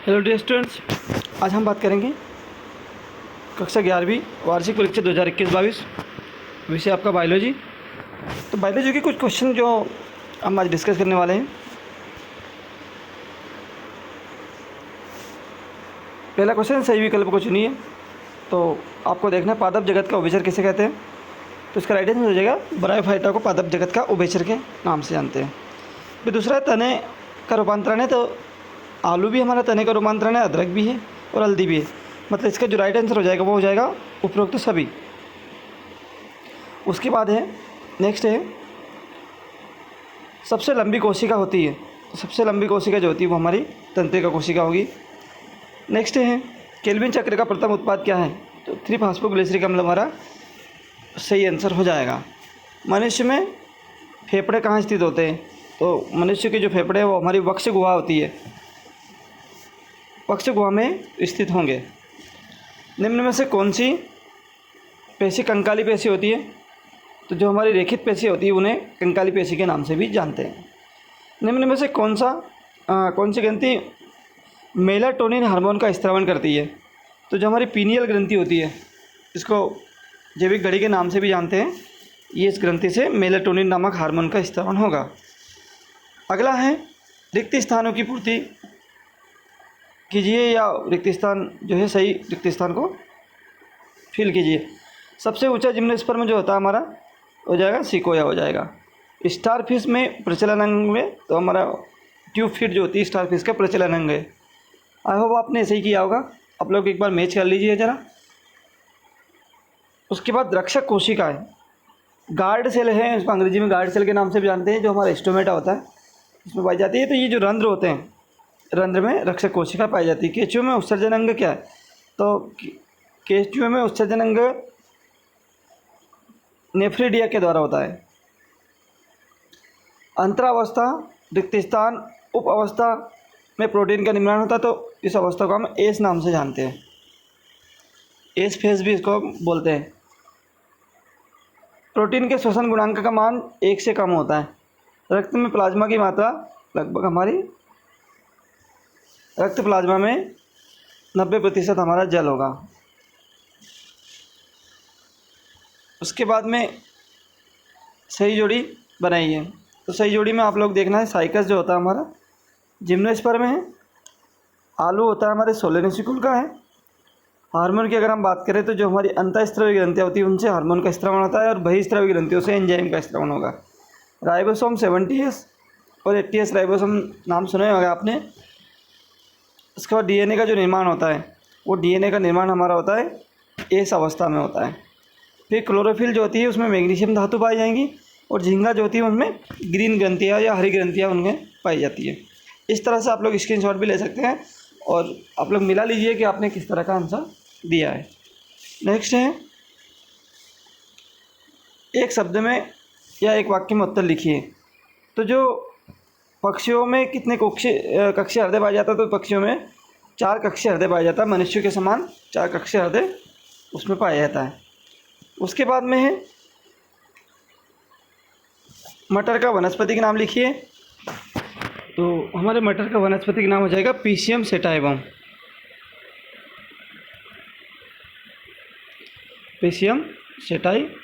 Hello dear students, आज हम बात करेंगे कक्षा 11वीं वार्षिक परीक्षा 2021-22 विषय आपका बायोलॉजी। तो बायोलॉजी के कुछ क्वेश्चन जो हम आज डिस्कस करने वाले हैं। पहला क्वेश्चन, सही विकल्प को चुनिए। तो आपको देखना है पादप जगत का उभयचर किसे कहते हैं। तो इसका राइट आंसर हो जाएगा ब्रायोफाइटा को पादप जगत का उभयचर के नाम से जानते हैं। फिर दूसरा, तने का रूपांतरण है। तो आलू भी हमारा तने का रूपांतरण है, अदरक भी है और हल्दी भी है। मतलब इसका जो राइट आंसर हो जाएगा वो हो जाएगा उपरोक्त सभी। उसके बाद है नेक्स्ट है, सबसे लंबी कोशिका होती है। तो सबसे लंबी कोशिका जो होती है वो हमारी तंत्रिका कोशिका होगी। नेक्स्ट है, केल्विन चक्र का प्रथम उत्पाद क्या है। तो 3-फॉस्फोग्लिसरिक अम्ल हमारा सही आंसर हो जाएगा। मनुष्य में फेफड़े कहाँ स्थित होते हैं। तो मनुष्य के जो फेफड़े हैं वो हमारी वक्ष गुहा होती है, वक्ष गुहा में स्थित होंगे। निम्न में से कौन सी पेशी कंकाली पेशी होती है। तो जो हमारी रेखित पेशी होती है उन्हें कंकाली पेशी के नाम से भी जानते हैं। निम्न में से कौन सी ग्रंथि मेलाटोनिन हार्मोन का स्रावन करती है। तो जो हमारी पीनियल ग्रंथि होती है, इसको जैविक घड़ी के नाम से भी जानते हैं। ये इस ग्रंथि से मेलाटोनिन नामक हार्मोन का स्रावन होगा। अगला है, रिक्त स्थानों की पूर्ति कीजिए या रिक्त स्थान जो है सही रिक्त स्थान को फिल कीजिए। सबसे ऊंचा जिम्नोस्पर्म जो होता है हमारा हो जाएगा सिकोया हो जाएगा। स्टार फिश में प्रचलन अंग में तो हमारा ट्यूब फिट जो होती है स्टार फिश का प्रचलन अंग है। आई होप आपने ऐसे ही किया होगा। आप लोग एक बार मैच कर लीजिए ज़रा। उसके बाद रक्षक कोशिका है, गार्ड सेल है, इसको अंग्रेजी में गार्ड सेल के नाम से भी जानते हैं। जो हमारा स्टोमेटा होता है इसमें पाई जाती है। तो ये जो रंध्र होते हैं, रंध्र में रक्षक कोशिका पाई जाती है। केंचुए में उत्सर्जन अंग क्या है। तो केंचुए में उत्सर्जन अंग नेफ्रिडिया के द्वारा होता है। अंतरावस्था, रिक्त स्थान, उप अवस्था में प्रोटीन का निर्माण होता है। तो इस अवस्था को हम एस नाम से जानते हैं, एस फेज भी इसको बोलते हैं। प्रोटीन के श्वसन गुणांक का मान 1 से कम होता है। रक्त में प्लाज्मा की मात्रा लगभग हमारी रक्त प्लाज्मा में 90% हमारा जल होगा। उसके बाद में सही जोड़ी बनाइए। तो सही जोड़ी में आप लोग देखना है, साइकस जो होता है हमारा जिम्नोस्पर्म है, आलू होता है हमारे सोलेनोसिकुल का है। हार्मोन की अगर हम बात करें तो जो हमारी अंतःस्रावी ग्रंथियाँ होती है उनसे हार्मोन का स्रावन होता है और बहिस्रावी ग्रंथियों से एंजाइम का स्रावन होगा। राइबोसोम 70S और 80S राइबोसोम नाम सुने होगा आपने। उसके बाद डीएनए का जो निर्माण होता है वो डीएनए का निर्माण हमारा होता है एस अवस्था में होता है। फिर क्लोरोफिल जो होती है उसमें मैग्नीशियम धातु पाई जाएंगी और झींगा जो होती है उनमें ग्रीन ग्रंथियाँ या हरी ग्रंथियाँ उनमें पाई जाती है। इस तरह से आप लोग स्क्रीनशॉट भी ले सकते हैं और आप लोग मिला लीजिए कि आपने किस तरह का आंसर दिया है। नेक्स्ट है, एक शब्द में या एक वाक्य में उत्तर लिखिए। तो जो पक्षियों में कितने कक्षीय हृदय पाया जाता है। तो पक्षियों में 4 कक्षीय हृदय पाया जाता है। मनुष्य के समान 4 कक्षीय हृदय उसमें पाया जाता है। उसके बाद में है, मटर का वनस्पति नाम लिखिए। तो हमारे मटर का वनस्पति नाम हो जाएगा पीसियम सेटाइवम, पीसियम सेटाइवम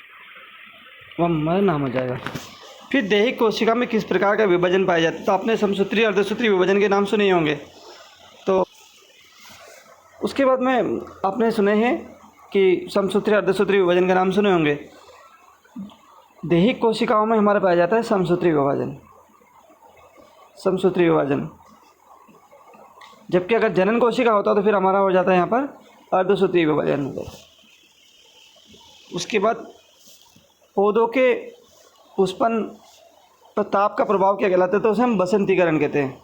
हमारा नाम हो जाएगा। फिर दैहिक कोशिका में किस प्रकार का विभाजन पाया जाता है। तो आपने समसूत्री अर्धसूत्री विभाजन के नाम सुने होंगे। तो उसके बाद में आपने सुने हैं कि समसूत्री अर्धसूत्री विभाजन का नाम सुने होंगे। दैहिक कोशिकाओं में हमारा पाया जाता है समसूत्री विभाजन, समसूत्री विभाजन। जबकि अगर जनन कोशिका होता तो फिर हमारा हो जाता है यहाँ पर अर्धसूत्री विभाजन होता है। उसके बाद पौधों के पुष्पन पर ताप का प्रभाव क्या कहलाता है। तो उसे हम बसंतीकरण कहते हैं,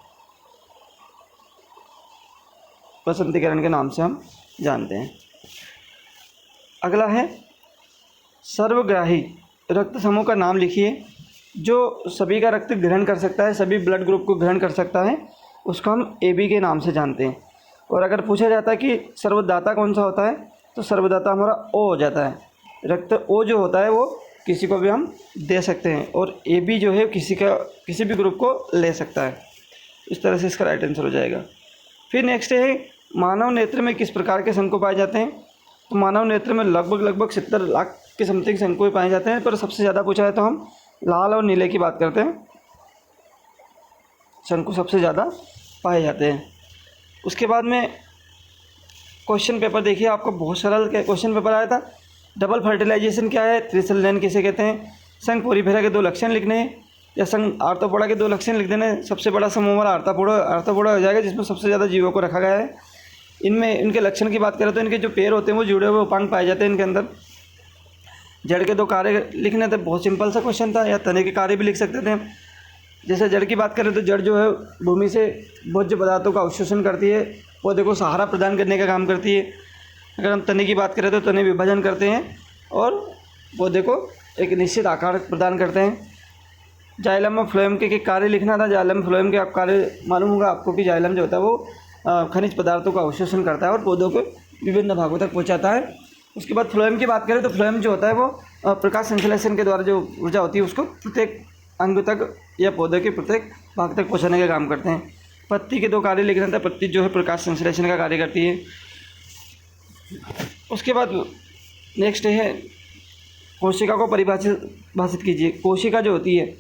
बसंतीकरण के नाम से हम जानते हैं। अगला है, सर्वग्राही रक्त समूह का नाम लिखिए। जो सभी का रक्त ग्रहण कर सकता है, सभी ब्लड ग्रुप को ग्रहण कर सकता है, उसको हम AB के नाम से जानते हैं। और अगर पूछा जाता है कि सर्वदाता कौन सा होता है तो सर्वदाता हमारा O हो जाता है। रक्त O जो होता है वो किसी को भी हम दे सकते हैं और AB जो है किसी भी ग्रुप को ले सकता है। इस तरह से इसका राइट आंसर हो जाएगा। फिर नेक्स्ट है मानव नेत्र में किस प्रकार के शंकु पाए जाते हैं। तो मानव नेत्र में लगभग 70 लाख के समथिंग शंकु पाए जाते हैं, पर सबसे ज़्यादा पूछा है तो हम लाल और नीले की बात करते हैं। शंकु सबसे ज़्यादा पाए जाते हैं। उसके बाद में क्वेश्चन पेपर देखिए, आपको बहुत सरल क्वेश्चन पेपर आया था। डबल फर्टिलाइजेशन क्या है, त्रिशल लयन किसे कहते हैं, संघ पोरीफेरा के 2 लक्षण लिखने हैं या संघ आर्थ्रोपोडा के 2 लक्षण लिख देने। सबसे बड़ा समूह हमारा आर्थ्रोपोडा हो जाएगा, जिसमें सबसे ज़्यादा जीवों को रखा गया है। इनमें इनके लक्षण की बात करें तो इनके जो पैर होते हैं वो जुड़े हुए उपांग पाए जाते हैं इनके अंदर। जड़ के 2 कार्य लिखने थे, बहुत सिंपल सा क्वेश्चन था, या तने के कार्य भी लिख सकते थे। जैसे जड़ की बात करें तो जड़ जो है भूमि से भोज्य पदार्थों का अवशोषण करती है, पौधे को सहारा प्रदान करने का काम करती है। अगर हम तने की बात करें तो तने विभाजन करते हैं और पौधे को एक निश्चित आकार प्रदान करते हैं। जाइलम और फ्लोएम के कार्य लिखना था। जाइलम फ्लोएम के आप कार्य मालूम होगा आपको कि जाइलम जो होता है वो खनिज पदार्थों का अवशोषण करता है और पौधों को विभिन्न भागों तक पहुँचाता है। उसके बाद फ्लोएम की बात करें तो फ्लोएम जो होता है वो प्रकाश संश्लेषण के द्वारा जो ऊर्जा होती है उसको प्रत्येक अंग तक या पौधे के प्रत्येक भाग तक पहुँचाने का काम करते हैं। पत्ती के 2 कार्य लिखना था। पत्ती जो है प्रकाश संश्लेषण का कार्य करती है। उसके बाद नेक्स्ट है कोशिका को परिभाषित कीजिए। कोशिका जो होती है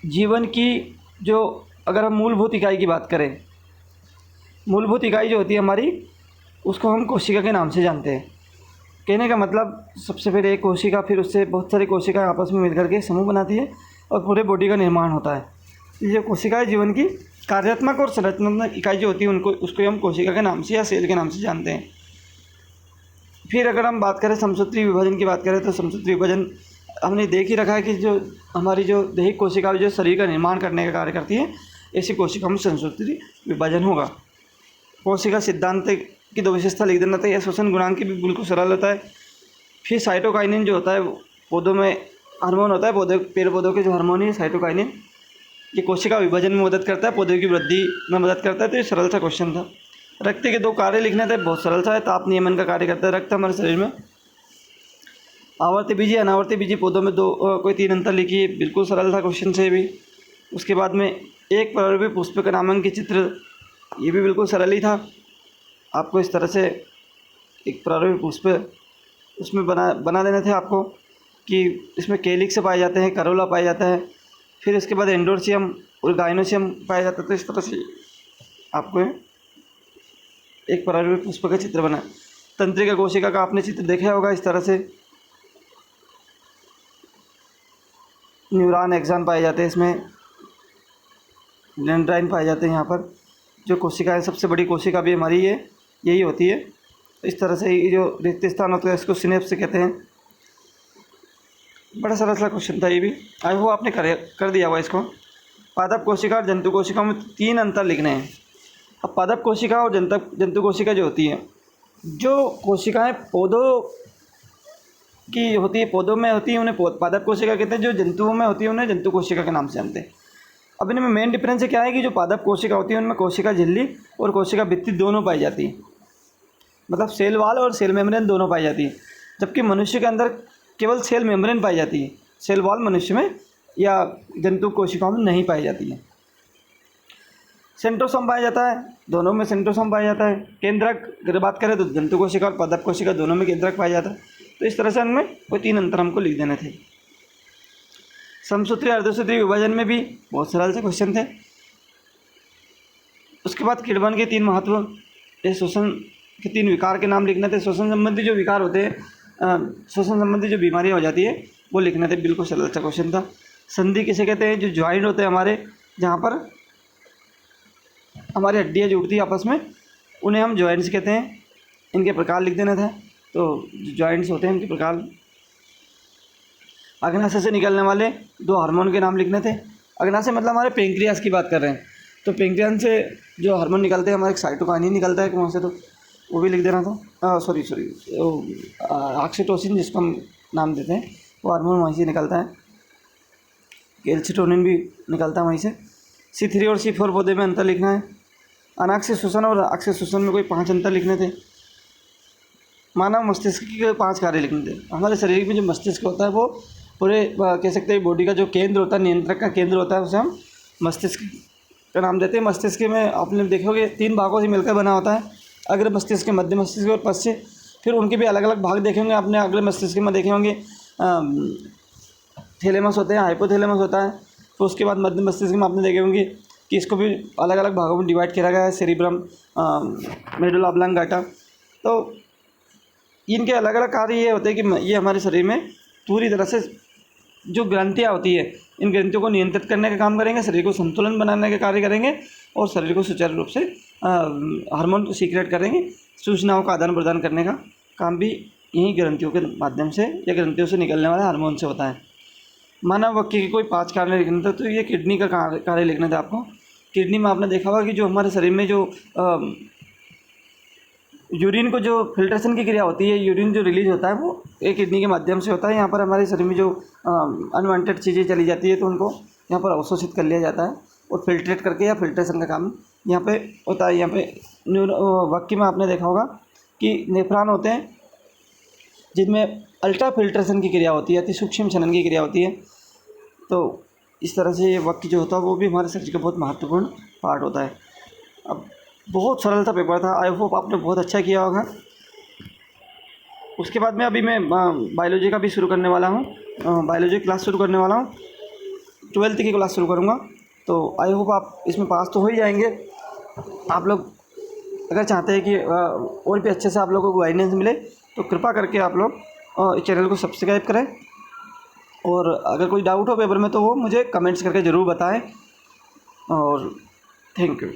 जीवन की जो, अगर हम मूलभूत इकाई की बात करें, मूलभूत इकाई जो होती है हमारी, उसको हम कोशिका के नाम से जानते हैं। कहने का मतलब सबसे पहले एक कोशिका, फिर उससे बहुत सारी कोशिकाएं आपस में मिलकर के समूह बनाती है और पूरे बॉडी का निर्माण होता है। ये कोशिकाएं जीवन की कार्यात्मक और संरचनात्मक इकाई जो होती है उसको हम कोशिका के नाम से या सेल के नाम से जानते हैं। फिर अगर हम बात करें समसूत्री विभाजन की बात करें तो समसूत्री विभाजन हमने देख ही रखा है कि जो हमारी जो दैहिक कोशिका जो शरीर का निर्माण करने का कार्य करती है, ऐसी कोशिका में समसूत्री विभाजन होगा। कोशिका सिद्धांत की 2 विशेषता लिख देना था। यह श्वसन गुणांक भी बिल्कुल सरल होता है। फिर साइटोकाइनिन जो होता है पौधों में हार्मोन होता है, पेड़ पौधों के जो हार्मोन है साइटोकाइनिन, ये कोशिका विभाजन में मदद करता है, पौधों की वृद्धि में मदद करता है। तो ये सरल सा क्वेश्चन था। रक्त के 2 कार्य लिखने थे, बहुत सरल सा है। ताप नियमन का कार्य करता है रक्त हमारे शरीर में। आवर्ती बीजी अनावर्ती बीजी पौधों में कोई 3 अंतर लिखिए, बिल्कुल सरल था क्वेश्चन से भी। उसके बाद में एक प्रारंभिक पुष्प का नामांकित चित्र, ये भी बिल्कुल सरल ही था। आपको इस तरह से एक प्रारंभिक पुष्प उसमें बना देने थे आपको कि इसमें कैलिक्स पाए जाते हैं, करोला पाया जाता है, फिर इसके बाद एंडोर्सियम और गाइनोसियम पाया जाता है। तो इस तरह से आपको एक प्रारंभिक पुष्प का चित्र बना। तंत्रिका कोशिका का आपने चित्र देखा होगा। इस तरह से न्यूरॉन एक्सॉन पाए जाते हैं, इसमें डेंड्राइन पाए जाते हैं। यहाँ पर जो कोशिका है, सबसे बड़ी कोशिका भी हमारी यही होती है। इस तरह से ये जो रिक्त स्थान होता है इसको सिनेप्स कहते हैं। बड़ा सरल सा क्वेश्चन था ये भी। आई होप आपने कर दिया हुआ इसको। पादप कोशिका और जंतु कोशिका में 3 अंतर लिखने हैं। अब पादप कोशिका और जंतु कोशिका जो होती है, जो कोशिकाएं पौधों की होती है, पौधों में होती है, उन्हें पादप कोशिका कहते हैं। जो जंतुओं में होती है उन्हें जंतु कोशिका के नाम से जानते हैं। अब इनमें मेन डिफरेंस क्या है कि जो पादप कोशिका होती है उनमें कोशिका झिल्ली और कोशिका भित्ति दोनों पाई जाती है, मतलब सेल वाल और सेल मेम्ब्रेन दोनों पाई जाती है। जबकि मनुष्य के अंदर केवल सेल मेम्ब्रेन पाई जाती है, सेल वाल मनुष्य में या जंतु कोशिकाओं में नहीं पाई जाती है। सेंट्रोसोम पाया जाता है, दोनों में सेंट्रोसोम पाया जाता है। केंद्रक अगर बात करें तो जंतु कोशिका और पादप कोशिका दोनों में केंद्रक पाया जाता है। तो इस तरह से उनमें कोई 3 अंतर हमको लिख देने थे। समसूत्री अर्धसूत्री विभाजन में भी बहुत सरल से क्वेश्चन थे। उसके बाद किण्वन के 3 महत्व, ये श्वसन के 3 विकार के नाम लिखने थे। श्वसन संबंधी जो विकार होते हैं, श्वसन संबंधी जो बीमारियाँ हो जाती है वो लिखने थे। बिल्कुल सरल सा क्वेश्चन था। संधि किसे कहते हैं? जो ज्वाइंट होते हैं हमारे, जहाँ पर हमारी हड्डियाँ जुड़ती है आपस में, उन्हें हम जॉइंट्स कहते हैं। इनके प्रकार लिख देना था। तो जॉइंट्स होते हैं इनके प्रकार। अग्नाशय से निकलने वाले 2 हार्मोन के नाम लिखने थे। अग्नाशय मतलब हमारे पेंक्रियास की बात कर रहे हैं। तो पेंक्रियास से जो हार्मोन निकलते हैं, हमारे एक साइटोकाइनिन निकलता है वहाँ से, तो वो भी लिख देना था। सॉरी ऑक्सीटोसिन जिसको हम नाम देते हैं, वो हार्मोन वहीं से निकलता है। कैल्सिटोनिन भी निकलता है वहीं से। C3 और C4 पौधे में अंतर लिखना है। अनाक्षय श्वसन और अक्षय श्वसन में कोई 5 अंतर लिखने थे। मानव मस्तिष्क के 5 कार्य लिखने थे। हमारे शरीर में जो मस्तिष्क होता है वो पूरे कह सकते हैं बॉडी का जो केंद्र होता है, नियंत्रक का केंद्र होता है, उसे हम मस्तिष्क का नाम देते हैं। मस्तिष्क में आपने देखोगे 3 भागों से मिलकर बना होता है, अग्र मस्तिष्क, मध्य मस्तिष्क और पश्च। फिर उनके भी अलग अलग भाग देखे होंगे आपने। अग्र मस्तिष्क में देखे होंगे थैलेमस होते हैं, हाइपोथैलेमस होता है। तो उसके बाद मध्य मस्तिष्क में आपने देखे होंगे कि इसको भी अलग अलग भागों में डिवाइड किया गया है, सेरिब्रम, मेडुला ऑब्लांगाटा। तो इनके अलग अलग कार्य ये होते हैं कि ये हमारे शरीर में पूरी तरह से जो ग्रंथियाँ होती है, इन ग्रंथियों को नियंत्रित करने का काम करेंगे, शरीर को संतुलन बनाने का कार्य करेंगे और शरीर को सुचारू रूप से हार्मोन सीक्रेट करेंगे। सूचनाओं का आदान प्रदान करने का काम भी यही ग्रंथियों के माध्यम से या ग्रंथियों से निकलने वाले हार्मोन से होता है। मानव वक्य के कोई 5 कार्य लिखने थे, तो ये किडनी का कार्य लिखना था आपको। किडनी में आपने देखा होगा कि जो हमारे शरीर में जो यूरिन को जो फिल्ट्रेशन की क्रिया होती है, यूरिन जो रिलीज होता है वो एक किडनी के माध्यम से होता है। यहाँ पर हमारे शरीर में जो अनवांटेड चीज़ें चली जाती है तो उनको यहाँ पर अवशोषित कर लिया जाता है और फिल्ट्रेट करके या फिल्ट्रेशन का काम यहाँ पे होता है। यहाँ पे वक्य में आपने देखा होगा कि नेफ्रॉन होते हैं जिनमें अल्ट्रा फिल्ट्रेशन की क्रिया होती है, अति सूक्ष्म छनन की क्रिया होती है। तो इस तरह से ये वक्य जो होता है वो भी हमारे शरीर का बहुत महत्वपूर्ण पार्ट होता है। अब बहुत सरल सा पेपर था, आई होप आपने बहुत अच्छा किया होगा। उसके बाद में अभी मैं बायोलॉजी का भी शुरू करने वाला हूँ, बायोलॉजी क्लास शुरू करने वाला हूँ, 12th की क्लास शुरू करूँगा। तो आई होप आप इसमें पास तो हो ही जाएंगे। आप लोग अगर चाहते हैं कि और भी अच्छे से आप लोगों को गाइडेंस मिले तो कृपा करके आप लोग चैनल को सब्सक्राइब करें, और अगर कोई डाउट हो पेपर में तो वो मुझे कमेंट्स करके ज़रूर बताएं। और थैंक यू।